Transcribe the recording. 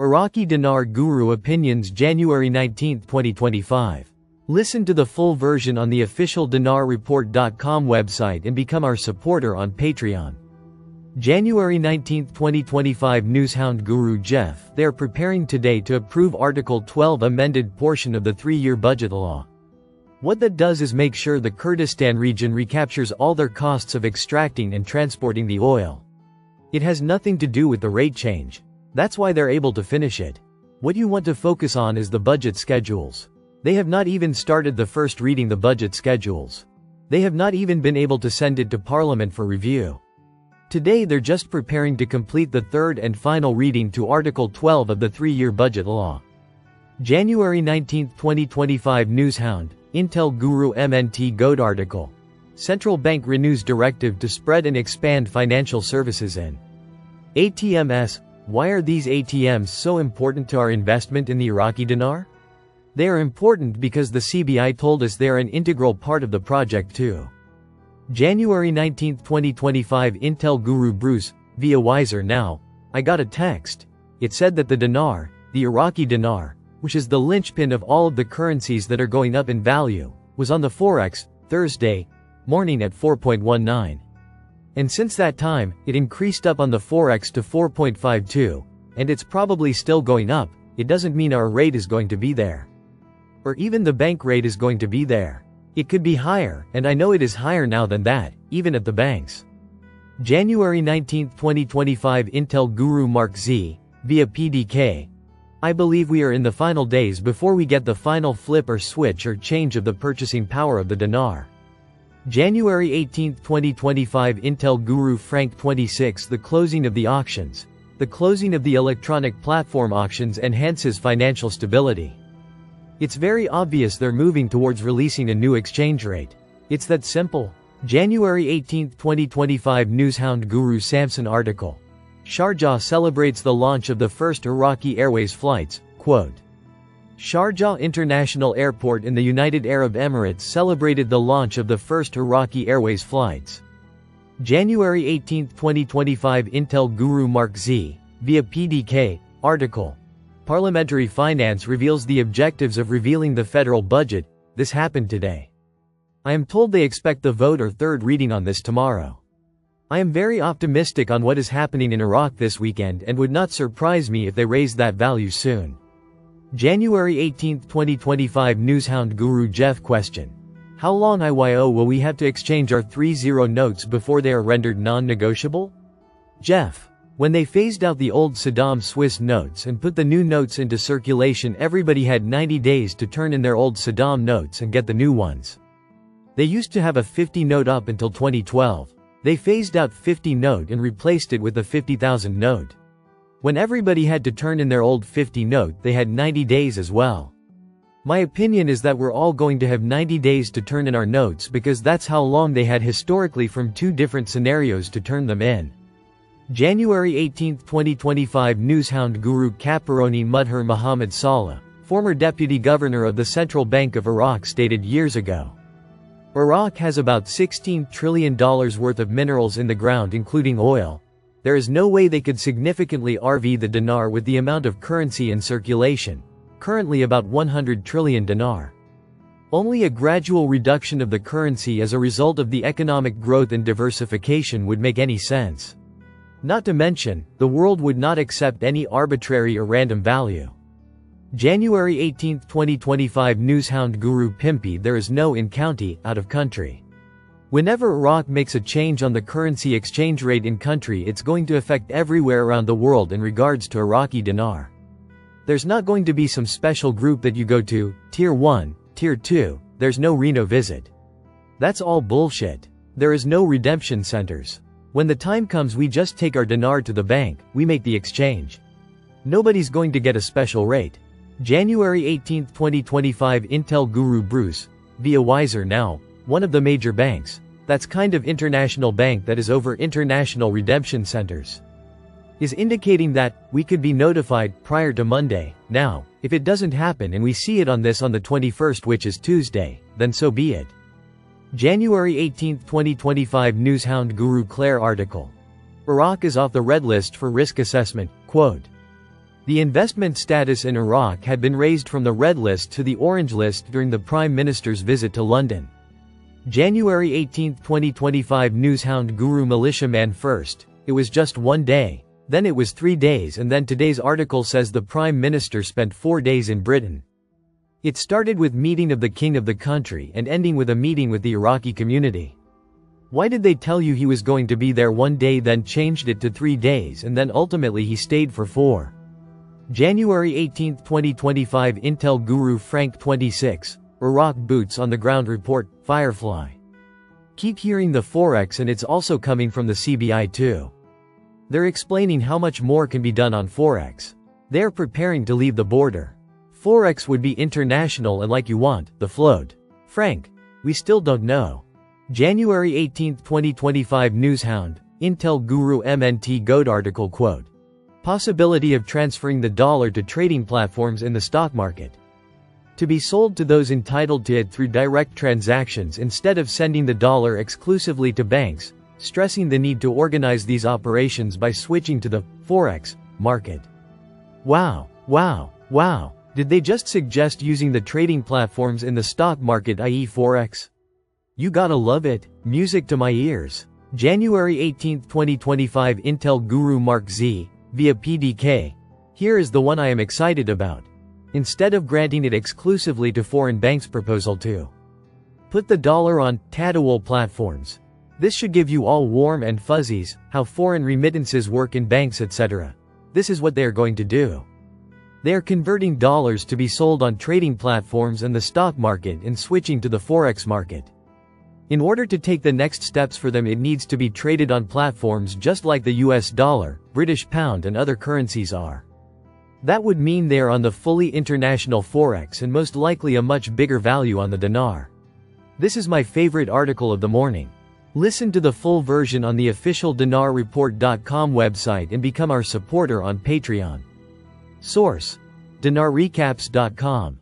Iraqi Dinar Guru Opinions January 19, 2025. Listen to the full version on the official dinarreport.com website and become our supporter on Patreon. January 19, 2025 Newshound Guru Jeff. They are preparing today to approve Article 12 amended portion of the 3-year budget law. What that does is make sure the Kurdistan region recaptures all their costs of extracting and transporting the oil. It has nothing to do with the rate change. That's why they're able to finish it. What you want to focus on is the budget schedules. They have not even started the first reading the budget schedules. They have not even been able to send it to Parliament for review. Today they're just preparing to complete the third and final reading to Article 12 of the 3-year budget law. January 19, 2025 Newshound, Intel Guru MNT Goat article. Central Bank renews directive to spread and expand financial services in ATMs. Why are these ATMs so important to our investment in the Iraqi dinar? They are important because the CBI told us they are an integral part of the project too. January 19, 2025 Intel Guru Bruce, via Wiser Now. I got a text. It said that the dinar, the Iraqi dinar, which is the linchpin of all of the currencies that are going up in value, was on the Forex, Thursday morning at 4.19. And since that time, it increased up on the Forex to 4.52, and it's probably still going up. It doesn't mean our rate is going to be there. Or even the bank rate is going to be there. It could be higher, and I know it is higher now than that, even at the banks. January 19, 2025 Intel Guru Mark Z, via PDK. I believe we are in the final days before we get the final flip or switch or change of the purchasing power of the dinar. January 18, 2025 Intel Guru Frank 26 The closing of the auctions. The closing of the electronic platform auctions enhances financial stability. It's very obvious they're moving towards releasing a new exchange rate. It's that simple. January 18, 2025 Newshound Guru Samson article. Sharjah celebrates the launch of the first Iraqi Airways flights, quote. Sharjah International Airport in the United Arab Emirates celebrated the launch of the first Iraqi Airways flights. January 18, 2025 Intel Guru Mark Z, via PDK, article. Parliamentary Finance reveals the objectives of revealing the federal budget. This happened today. I am told they expect the vote or third reading on this tomorrow. I am very optimistic on what is happening in Iraq this weekend and would not surprise me if they raise that value soon. January 18, 2025 Newshound Guru Jeff question. How long will we have to exchange our 3-0 notes before they are rendered non-negotiable? Jeff. When they phased out the old Saddam Swiss notes and put the new notes into circulation, everybody had 90 days to turn in their old Saddam notes and get the new ones. They used to have a 50 note up until 2012. They phased out 50 note and replaced it with a 50,000 note. When everybody had to turn in their old 50 note, they had 90 days as well. My opinion is that we're all going to have 90 days to turn in our notes because that's how long they had historically from 2 different scenarios to turn them in. January 18, 2025 Newshound Guru Caparoni Mudhar Muhammad Saleh, former deputy governor of the Central Bank of Iraq stated years ago. Iraq has about $16 trillion worth of minerals in the ground including oil. There is no way they could significantly RV the dinar with the amount of currency in circulation, currently about 100 trillion dinar. Only a gradual reduction of the currency as a result of the economic growth and diversification would make any sense. Not to mention, the world would not accept any arbitrary or random value. January 18, 2025 Newshound Guru Pimpy There is no in-county, out-of-country. Whenever Iraq makes a change on the currency exchange rate in country, it's going to affect everywhere around the world in regards to Iraqi dinar. There's not going to be some special group that you go to, Tier 1, Tier 2, there's no Reno visit. That's all bullshit. There is no redemption centers. When the time comes we just take our dinar to the bank, we make the exchange. Nobody's going to get a special rate. January 18, 2025 Intel Guru Bruce, via Wiser Now, one of the major banks, that's kind of international bank that is over international redemption centers, is indicating that we could be notified prior to Monday. Now, if it doesn't happen and we see it on the 21st, which is Tuesday, then so be it. January 18, 2025 Newshound Guru Claire article. Iraq is off the red list for risk assessment, quote. The investment status in Iraq had been raised from the red list to the orange list during the Prime Minister's visit to London. January 18, 2025 Newshound Guru Militiaman first. It was just 1 day, then it was 3 days, and then today's article says the Prime Minister spent 4 days in Britain. It started with meeting of the king of the country and ending with a meeting with the Iraqi community. Why did they tell you he was going to be there 1 day, then changed it to 3 days, and then ultimately he stayed for 4? January 18, 2025 Intel Guru Frank 26, Iraq Boots on the Ground Report, Firefly. Keep hearing the Forex, and it's also coming from the CBI too. They're explaining how much more can be done on Forex. They're preparing to leave the border. Forex would be international and like you want, the float. Frank, we still don't know. January 18, 2025 Newshound, Intel Guru MNT Goat article quote. Possibility of transferring the dollar to trading platforms in the stock market. To be sold to those entitled to it through direct transactions instead of sending the dollar exclusively to banks, stressing the need to organize these operations by switching to the Forex market. Wow, wow, wow. Did they just suggest using the trading platforms in the stock market, i.e. Forex? You gotta love it. Music to my ears. January 18, 2025 Intel Guru Mark Z, via PDK. Here is the one I am excited about. Instead of granting it exclusively to foreign banks, proposal to put the dollar on Tadawul platforms. This should give you all warm and fuzzies, how foreign remittances work in banks, etc. This is what they are going to do. They are converting dollars to be sold on trading platforms and the stock market and switching to the Forex market. In order to take the next steps for them, it needs to be traded on platforms just like the US dollar, British pound and other currencies are. That would mean they are on the fully international Forex and most likely a much bigger value on the dinar. This is my favorite article of the morning. Listen to the full version on the official dinarreport.com website and become our supporter on Patreon. Source: dinarrecaps.com